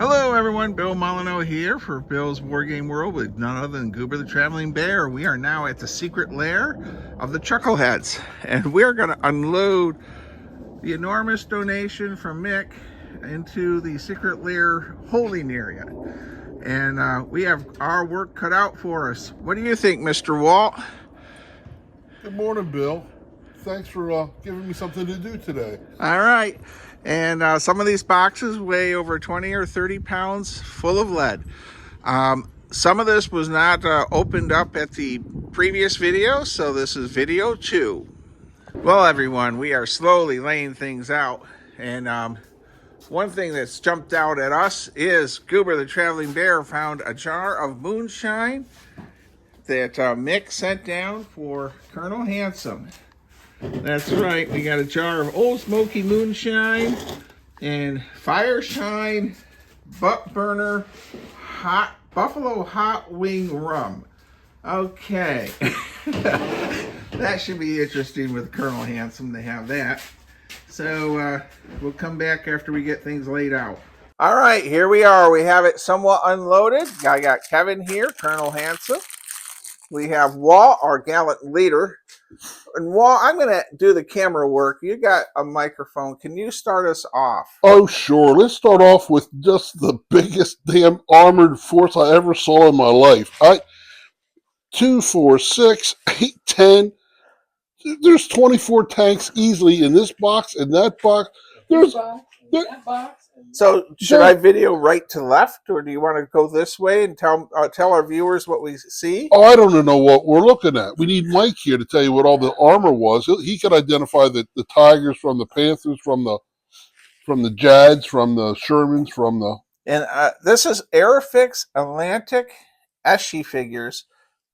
Hello everyone, Bill Molyneux here for Bill's War Game World with none other than Goober the Traveling Bear. We are now at the secret lair of the Chuckleheads, and we're going to unload the enormous donation from Mick into the secret lair holding area. And we have our work cut out for us. What do you think, Mr. Walt? Good morning, Bill. Thanks for giving me something to do today. All right. And some of these boxes weigh over 20 or 30 pounds full of lead. Some of this was not opened up at the previous video, so this is video 2. Well, everyone, we are slowly laying things out. And one thing that's jumped out at us is Goober the Traveling Bear found a jar of moonshine that Mick sent down for Colonel Handsome. That's right, we got a jar of Old Smoky Moonshine and Fireshine Butt Burner Hot Buffalo Hot Wing Rum. Okay. That should be interesting with Colonel Handsome to have that. So we'll come back after we get things laid out. All right, here we are. We have it somewhat unloaded. I got Kevin here, Colonel Handsome. We have Walt, our gallant leader. And Walt, I'm going to do the camera work. You got a microphone. Can you start us off? Oh, sure. Let's start off with just the biggest damn armored force I ever saw in my life. 2, 4, 6, 8, 10. There's 24 tanks easily in this box, in that box. There's that box. So should I video right to left, or do you want to go this way and tell our viewers what we see? Oh, I don't know what we're looking at. We need Mike here to tell you what all the armor was. He could identify the Tigers from the Panthers, from the Jads, from the Shermans, from the... And this is Airfix Atlantic Eschi figures.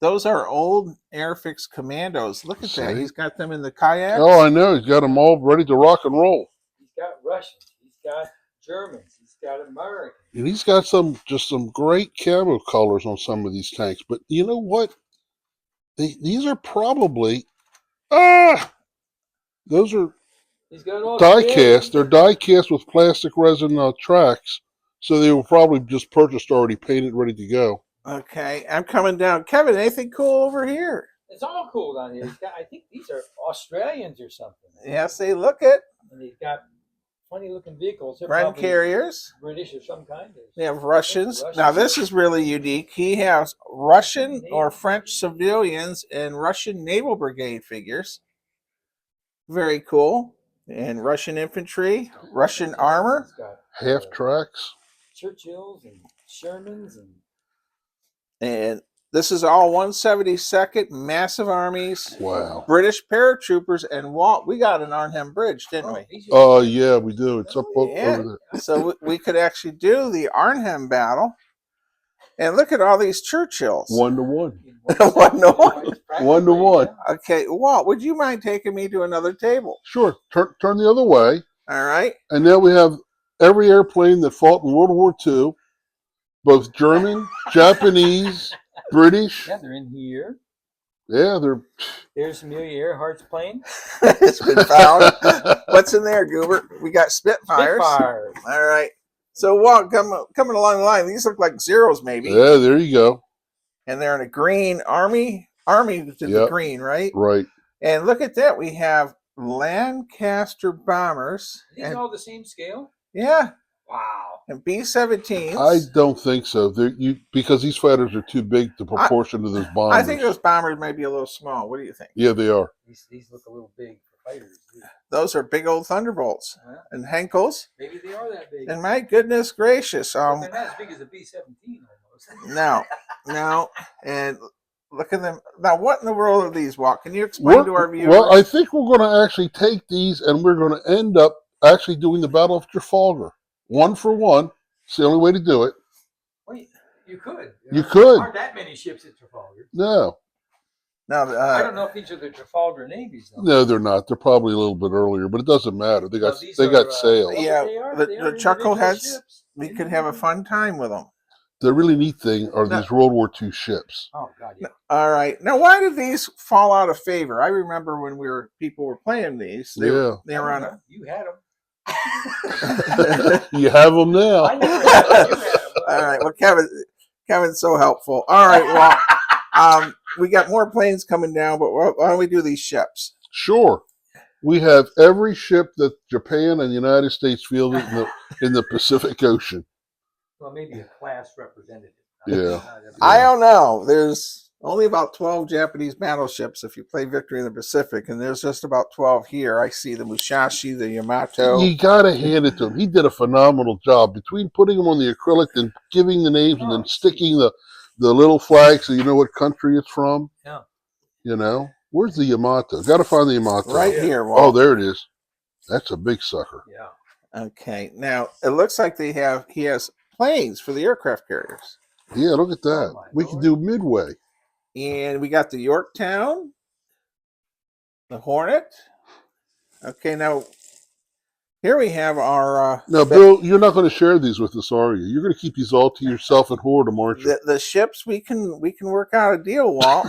Those are old Airfix Commandos. Look at that. He's got them in the kayaks. Oh, I know. He's got them all ready to rock and roll. He's got Russians. He's got Germans. He's got Americans. And he's got some great camo colors on some of these tanks. But you know what? These are probably... Those are die cast. They're die cast with plastic resin tracks. So they were probably just purchased already, painted, ready to go. Okay, I'm coming down. Kevin, anything cool over here? It's all cool down here. I think these are Australians or something. Yes, they look it. And they've got funny looking vehicles. They're Friend carriers. British or some kind. They have Russians. Now this is really unique. He has Russian or French civilians and Russian Naval Brigade figures. Very cool. And Russian infantry, Russian armor. Half tracks. Churchills and Shermans and this is all 172nd massive armies. Wow. British paratroopers. And Walt, we got an Arnhem Bridge, didn't we? Yeah, we do. It's up over there. So we could actually do the Arnhem battle. And look at all these Churchills. 1-to-1. 1-to-1. 1-to-1. Okay, Walt, would you mind taking me to another table? Sure. Turn the other way. All right. And now we have every airplane that fought in World War II, both German, Japanese, British. Yeah, they're in here. Yeah, There's Amelia Earhart's plane. It's been found. What's in there, Goober? We got Spitfires. Spitfires. All right. So, Walt, coming along the line, these look like Zeros, maybe. Yeah, there you go. And they're in a green army. Army to the green, right? Right. And look at that. We have Lancaster bombers. Are these all the same scale? Yeah. Wow. And B-17s. I don't think so. Because these fighters are too big to proportion to those bombers. I think those bombers might be a little small. What do you think? Yeah, they are. These look a little big for fighters. Those are big old Thunderbolts. And Henkels. Maybe they are that big. And my goodness gracious. They're not as big as a B-17 No. almost. No. And look at them. Now, what in the world are these, Walt? Can you explain to our viewers? Well, I think we're going to actually take these and we're going to end up actually doing the Battle of Trafalgar. 1 for 1. It's the only way to do it. Well, you could. You could. There aren't that many ships at Trafalgar. No. Now, I don't know if these are the Trafalgar navies, though. No, they're not. They're probably a little bit earlier, but it doesn't matter. They got sails. Yeah, the Chuckleheads, we could have a fun time with them. The really neat thing are these World War II ships. Oh, God, yeah. All right. Now, why did these fall out of favor? I remember when people were playing these. They were on You had them. You have them now. I never All right. Well, Kevin's so helpful. All right. Well, we got more planes coming down, but why don't we do these ships? Sure. We have every ship that Japan and the United States fielded in the Pacific Ocean. Well, maybe a class representative. Yeah. I don't know. There's only about 12 Japanese battleships if you play Victory in the Pacific, and there's just about 12 here. I see the Musashi, the Yamato. You got to hand it to him. He did a phenomenal job between putting them on the acrylic and giving the names and then sticking the little flag so you know what country it's from. Yeah. You know? Where's the Yamato? Got to find the Yamato. Right here. Walt. Oh, there it is. That's a big sucker. Yeah. Okay. Now, it looks like he has planes for the aircraft carriers. Yeah, look at that. Oh, my We Lord. can do Midway. And we got the Yorktown, the Hornet. Okay, now here we have our Now, Bill, you're not going to share these with us, are you? You're going to keep these all to yourself and hoard them, aren't you? the ships. We can work out a deal, Walt.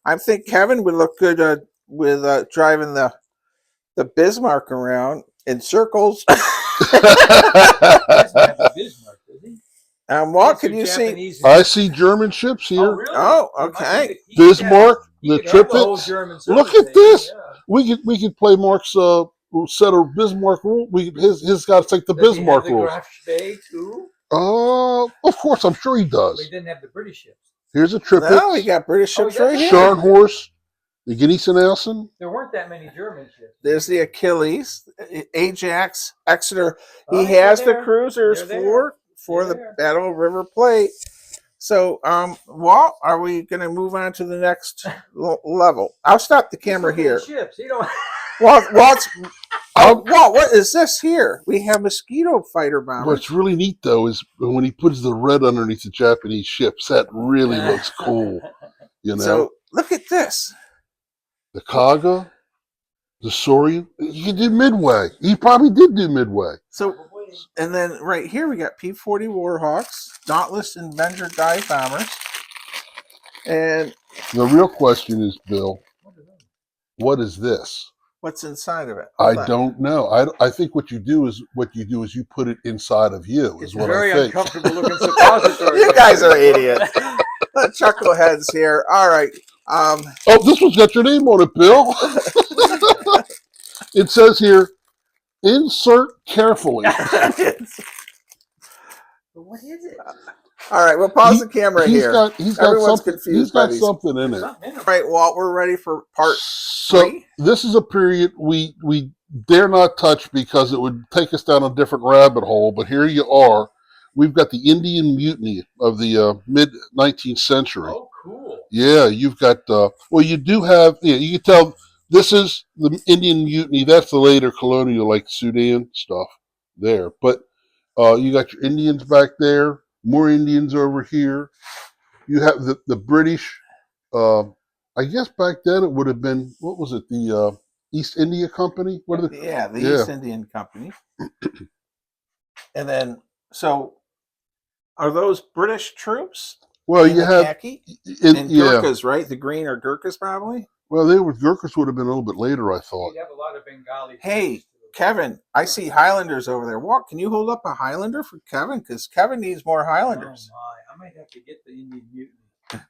I think Kevin would look good with driving the Bismarck around in circles. Bismarck, does he? Walt, can you see? Japanese- I see German ships here. Oh, really? Oh, He might- okay. he could Bismarck, he the could have the whole Tripits. German Look service at this. navy, yeah. We could play Mark's set of Bismarck rules. His got to take the Does he Bismarck have the rules. Graf Spee too? Of course, I'm sure he Well, does. he didn't have the British ships. Here's a Tripit, No, we got British Oh, ships we got right here. Scharnhorst, the Gneisenhausen. There weren't that many German ships. There's the Achilles, Ajax, Exeter. Oh, He has the they're there. cruisers They're for They're the there. Battle of River Plate. So, Walt, are we going to move on to the next level? I'll stop the camera Look at the here. Ships. You don't. Walt, what is this here? We have mosquito fighter bombers. What's really neat though is when he puts the red underneath the Japanese ships. That really looks cool. You know, So, look at this. the Kaga, the Soryu. You can do Midway. He probably did do Midway. So, and then right here we got P-40 Warhawks, Dauntless and Avenger dive bombers. And The real question is, Bill, what is this? what's inside of it? I Hold on. don't know. I think what you do is you put it inside of you. Is It's what very I think. uncomfortable looking suppository. You guys are idiots. Chuckleheads here. All right. Oh, this one's got your name on it, Bill. It says here, insert carefully. What is it? All right. We'll pause the camera He's here. got Everyone's something. confused He's by got these. something in it. Something in All it. right, Walt, we're ready for part So 3. this is a period we dare not touch because it would take us down a different rabbit hole. But here you are. We've got the Indian Mutiny of the mid 19th century. Oh, cool. Yeah, you've got. Well, you do have. Yeah, you can tell this is the Indian Mutiny. That's the later colonial, like Sudan stuff there. But you got your Indians back there. More Indians over here. You have the British. I guess back then it would have been, what was it? The East India Company. What are the? Yeah, the Yeah. East Indian Company. And then, so are those British troops? Well, in you the have. khaki? And, And yeah. Gurkhas, right? The green are Gurkhas, probably. Well, Gurkhas would have been a little bit later, I thought. You'd have a lot of Bengali. Hey, troops, too. Kevin, I see Highlanders over there. Walt, can you hold up a Highlander for Kevin? Because Kevin needs more Highlanders. Oh my! I might have to get the Indian Mutiny.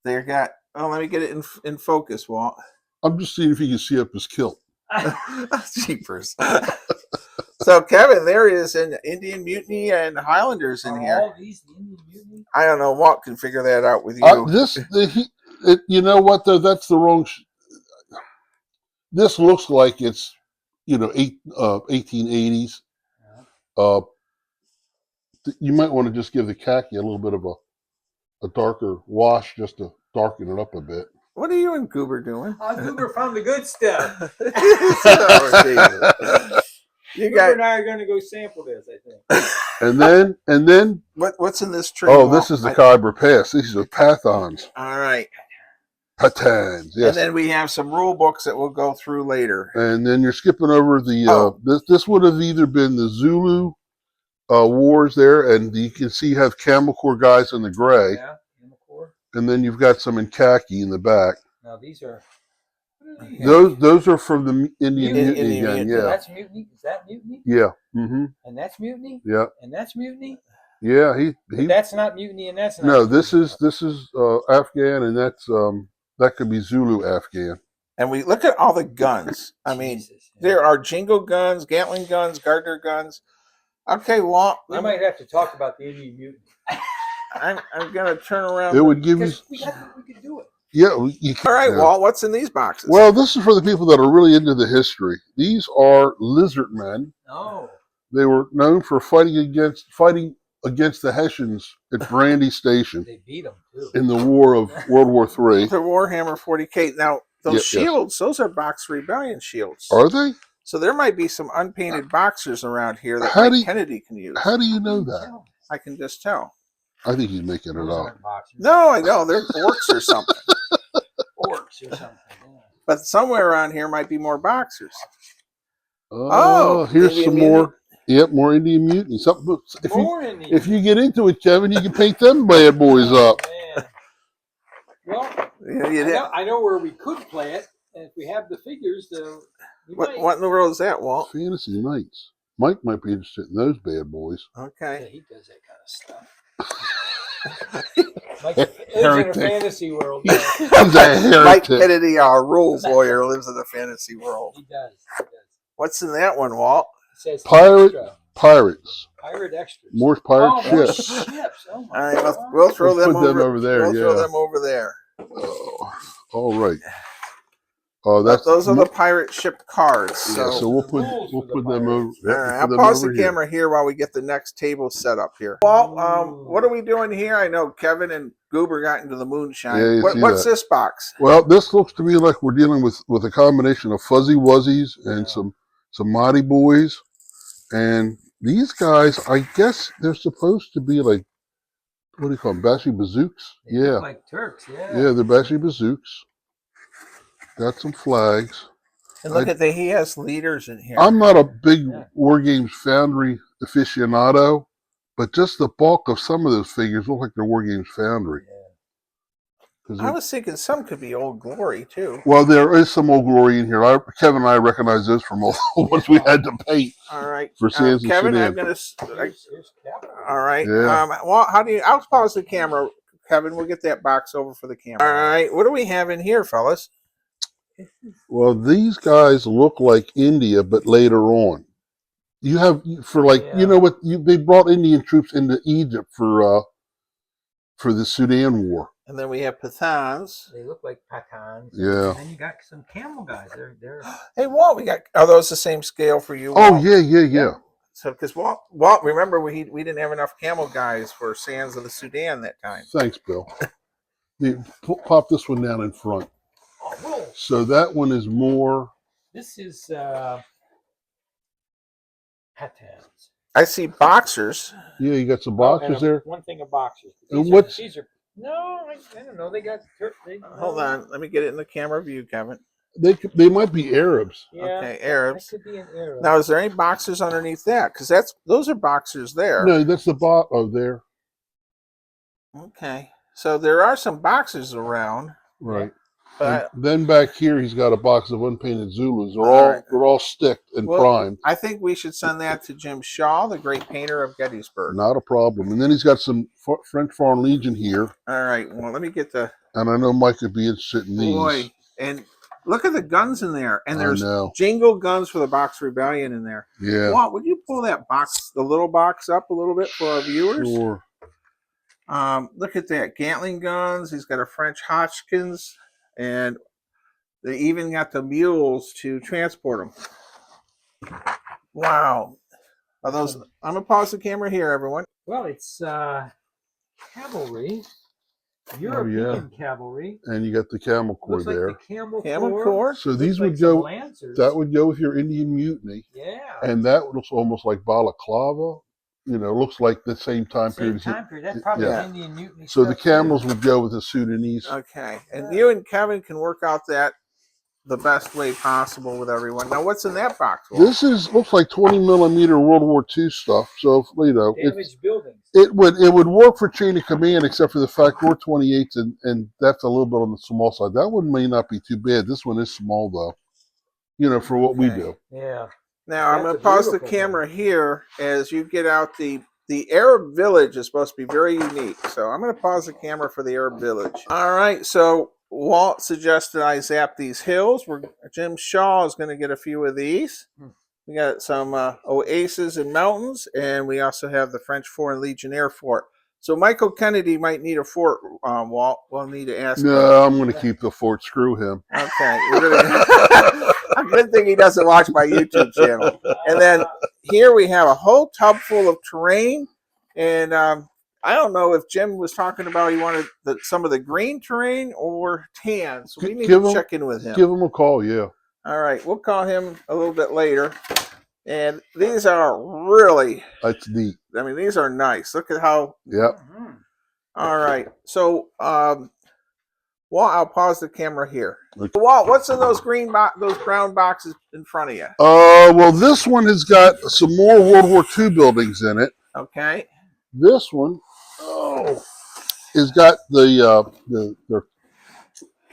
They got. Oh, let me get it in focus, Walt. I'm just seeing if you can see up his kilt. Jeepers. So, Kevin, there is an Indian Mutiny and Highlanders in Are here. all these the Indian Mutiny? I don't know. Walt can figure that out with you. You know what though? That's the wrong. This looks like it's 1880s. Yeah. You might want to just give the khaki a little bit of a darker wash just to darken it up a bit. What are you and Goober doing? Goober found the good stuff. Oh, Jesus. You Goober got and I are going to go sample this, I think. And then what's in this tree? oh, Walt? this is the Khyber Pass. These are Pathons. All right. Patans, yes. And then we have some rule books that we'll go through later. And then you're skipping over the Oh. this would have either been the Zulu wars there, and you can see you have Camel Corps guys in the gray, Yeah, Camel Corps. and then you've got some in khaki in the back. Now these are. What Mutiny? Those are from the Indian Mutiny. Mutiny Indian gang. Mutiny. Yeah, That's Mutiny? Is that Mutiny? yeah, mm-hmm, And that's Mutiny? yeah, And that's Mutiny? yeah. But that's not Mutiny and that's not No, Mutiny. this is Afghan, and that's that could be Zulu Afghan. And we look at all the guns. I mean, Jesus. there are Jingle guns, Gatling guns, Gardner guns. Okay, well, We might have to talk about the Indian Mutiny. I'm gonna turn around. It would give you, Because we could do it. yeah. You can, All right, yeah. Walt, what's in these boxes? Well, this is for the people that are really into the history. These are lizard men. No. They were known for fighting against the Hessians at Brandy Station They beat them, too. in the War of World War III. the Warhammer 40K. Now, those Yes. shields, those are Boxer Rebellion shields. Are they? So there might be some unpainted boxers around here that How Mike do you- Kennedy can use. How do you know that? I can just tell. I think he's making it Those up. aren't boxers. No, I know they're orcs or something. Orcs or something. Yeah. But somewhere around here might be more boxers. Oh, here's Indian some Mutiny. more. Yep, more Indian Mutiny. Something. More Indian. If you get into it, Kevin, you can paint them bad boys up. Man. Well, Yeah, you did. I know where we could play it, and if we have the figures, we might. What in the world is that, Walt? Fantasy Knights. Mike might be interested in those bad boys. Yeah, Okay. he does that kind of stuff. Mike lives in a Heretic. fantasy world. He's a Mike heretic. Kennedy, our rules lawyer, lives in the fantasy world. He does. He does. What's in that one, Walt? It says Pirate- extra. Pirates. Pirate extras. More pirate Oh, more ships. ships. Oh my All right, God. we'll throw We'll them, put them over there, We'll throw yeah. them over there. Oh, all right. Oh, that's Those are the pirate ship cards. Yeah, So, so we'll The put rules for the them over. pirates. Yep, all right, we'll I'll put them pause the over here. camera here while we get the next table set up here. Walt, Ooh. what are we doing here? I know Kevin and Goober got into the moonshine. Yeah, you see What's that. this box? Well, this looks to me like we're dealing with a combination of Fuzzy Wuzzies and Yeah. some Mighty Boys, and these guys, I guess they're supposed to be like, what do you call them, Bashi Bazooks? They look Yeah, like Turks. Yeah. yeah, they're Bashi Bazooks. Got some flags. And look at he has leaders in here. I'm not a big Yeah. War Games Foundry aficionado, but just the bulk of some of those figures look like they're War Games Foundry. Yeah. 'Cause I was thinking some could be Old Glory too. well, there is some Old Glory in here. Kevin and I recognize those from all the ones we had to paint. All right, For Sands and Kevin, Sudan. I'm gonna. Here's Capital. All right. Yeah. Well, how do you? I'll pause the camera, Kevin. We'll get that box over for the camera. All right. What do we have in here, fellas? Well, these guys look like India, but later on. You have for like Yeah. you know what they brought Indian troops into Egypt for the Sudan War. And then we have Pathans. They look like Patans. Yeah. And then you got some camel guys. They're Hey, Walt, we got. Are those the same scale for you? Oh Walt? yeah. So, because Walt, remember we didn't have enough camel guys for Sands of the Sudan that time. Thanks, Bill. Pop this one down in front. oh, whoa. So that one is more. This is Patans. I see boxers. Yeah, you got some Oh, boxers and there. one thing of boxers. And These what's- these are no, I don't know. They got Hold on, let me get it in the camera view, Kevin. They might be Arabs. Yeah, Okay, Arabs. That could be an Arab. Now, is there any boxers underneath that? Because those are boxers there. No, that's the bot. Oh, there. Okay, so there are some boxers around, Right. but And then back here, he's got a box of unpainted Zulus. They're All right. they're all sticked and Well, primed. I think we should send that to Jim Shaw, the great painter of Gettysburg. Not a problem. And then he's got some French Foreign Legion here, All right, well, let me get the and I know Mike would be interested in these. boy. And look at the guns in there. And I there's know. Jingle guns for the Boxer Rebellion in there. Yeah. Walt, would you pull that box, the little box, up a little bit for our viewers? Sure. Look at that. Gatling guns. He's got a French Hotchkins. And they even got the mules to transport them. Wow. Are those? I'm going to pause the camera here, everyone. Well, it's cavalry, European cavalry. And you got the Camel Corps Looks like there. the Camel Camel Corps. Corps. So Looks these like would some go. Lancers. That would go with your Indian Mutiny, yeah. and that looks almost like balaclava. You know, looks like the same time Same period. time period. That's probably Yeah. Indian Mutiny. So the stuff, too. camels would go with the Sudanese. Okay. And you and Kevin can work out that the best way possible with everyone. Now, what's in that box? Walt? This looks like 20mm World War II stuff. So Damaged buildings. it would work for chain of command, except for the fact we're 28s, and that's a little bit on the small side. That one may not be too bad. This one is small though. For what we Okay. do. Yeah. Now, I'm going That's to a pause the beautiful camera here as you get out the Arab village is supposed to be very unique. So I'm going to pause the camera for the Arab village. All right. So Walt suggested I zap these hills. Jim Shaw is going to get a few of these. We got some oases and mountains, and we also have the French Foreign Legionnaire Fort. So Michael Kennedy might need a fort, Walt. We'll need to ask him. No, I'm going to keep the fort. Screw him. Okay. A good thing he doesn't watch my YouTube channel. And then here we have a whole tub full of terrain. And I don't know if Jim was talking about he wanted some of the green terrain or tan. So we need to check in with him. Give him a call, yeah. All right. We'll call him a little bit later. And these are really, That's neat. I mean, these are nice. Look at how. Yep. All right. So, Walt, I'll pause the camera here. Okay. Walt, what's in those those brown boxes in front of you? Well, this one has got some more World War II buildings in it. Okay. This one, has got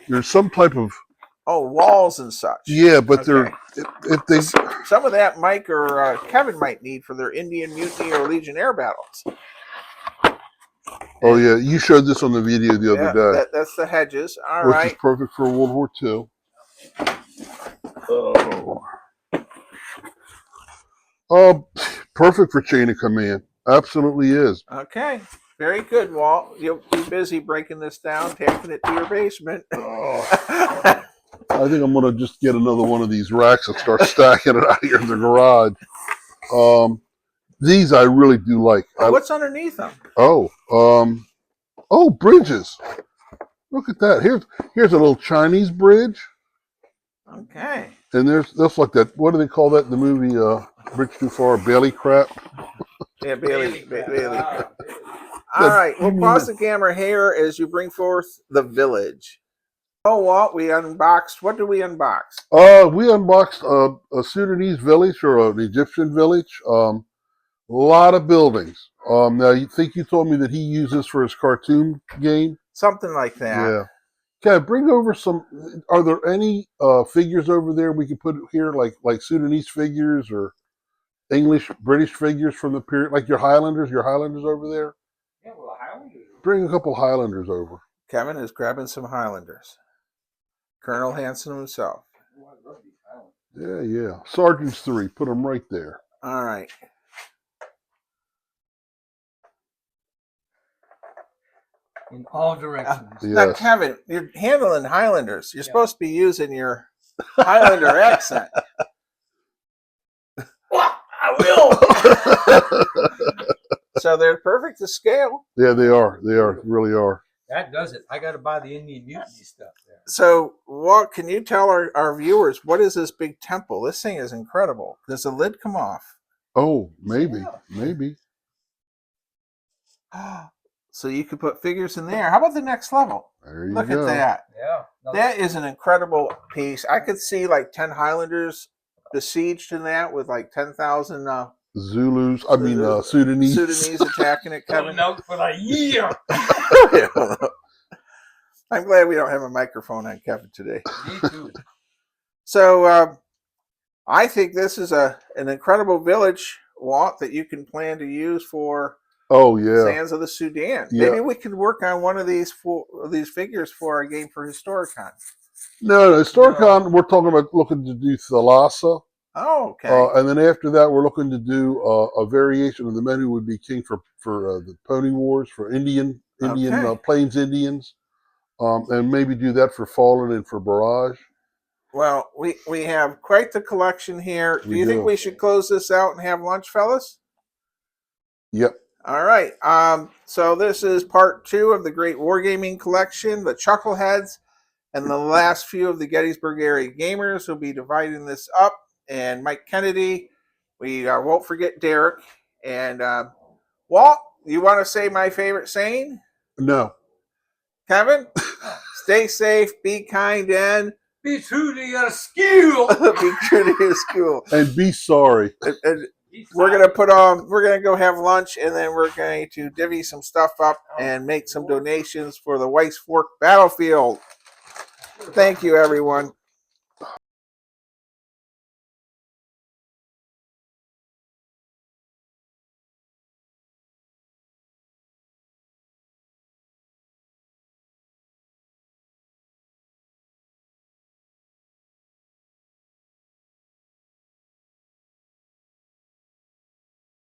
there's some type of Walls and such. yeah, but Okay. if they Some of that Mike or Kevin might need for their Indian Mutiny or Legionnaire battles. oh yeah, you showed this on the video the other day, That's the hedges. All which right. is perfect for World War II. Perfect for chain of command. Absolutely is. Okay. Very good, Walt. You'll be busy breaking this down, taking it to your basement. I think I'm gonna just get another one of these racks and start stacking it out here in the garage. These I really do like. What's underneath them? Bridges. Look at that. Here's a little Chinese bridge, Okay. and there's like that. What do they call that in the movie? Bridge Too Far, Bailey crap. Yeah, Bailey. All right. We'll pause the camera here as you bring forth the village. Oh, Walt, we unboxed. What did we unbox? We unboxed a Sudanese village or an Egyptian village. A lot of buildings. Now you told me that he uses for his cartoon game. Something like that. Yeah. Okay, bring over some. Are there any figures over there we can put here, like Sudanese figures or English, British figures from the period, like your Highlanders over there? Yeah, well, Highlanders. Bring a couple Highlanders over. Kevin is grabbing some Highlanders. Colonel Hanson himself. Oh, I love these Highlanders. Yeah. Sergeants 3, put them right there. All right. In all directions. Now, Yes. Kevin, you're handling Highlanders. You're supposed to be using your Highlander accent. I will. So they're perfect to scale. Yeah, they are. They really are. That does it. I got to buy the Indian Mutiny stuff there. So, what can you tell our viewers, what is this big temple? This thing is incredible. Does the lid come off? Oh, maybe. Yeah. Maybe. So you could put figures in there. How about the next level? There you Look go. at that. Yeah. No, That is an incredible piece. I could see like 10 Highlanders besieged in that with like 10,000 Zulus, Sudanese. Sudanese attacking it, Kevin. milk for a year. I'm glad we don't have a microphone on Kevin today. Me too. So I think this is an incredible village, Walt, that you can plan to use for Oh, yeah. Sands of the Sudan. Yeah. Maybe we could work on one of these figures for our game for Historicon. No, Historicon, we're talking about looking to do Thalassa. Oh, okay. And then after that, we're looking to do a variation of the men who would be king for the Pony Wars, for Indian Okay. Plains Indians. And maybe do that for Fallen and for Barrage. Well, we have quite the collection here. Do We you think do. we should close this out and have lunch, fellas? Yep. All right. So this is part 2 of the Great Wargaming Collection, the Chuckleheads, and the last few of the Gettysburg area gamers will be dividing this up. And Mike Kennedy, we won't forget Derek. And Walt, you want to say my favorite saying? No. Kevin, stay safe, be kind, and Be true to your skill. Be true to your school. And be sorry. And we're gonna we're gonna go have lunch, and then we're going to divvy some stuff up and make some donations for the Weiss Fork Battlefield. Thank you, everyone.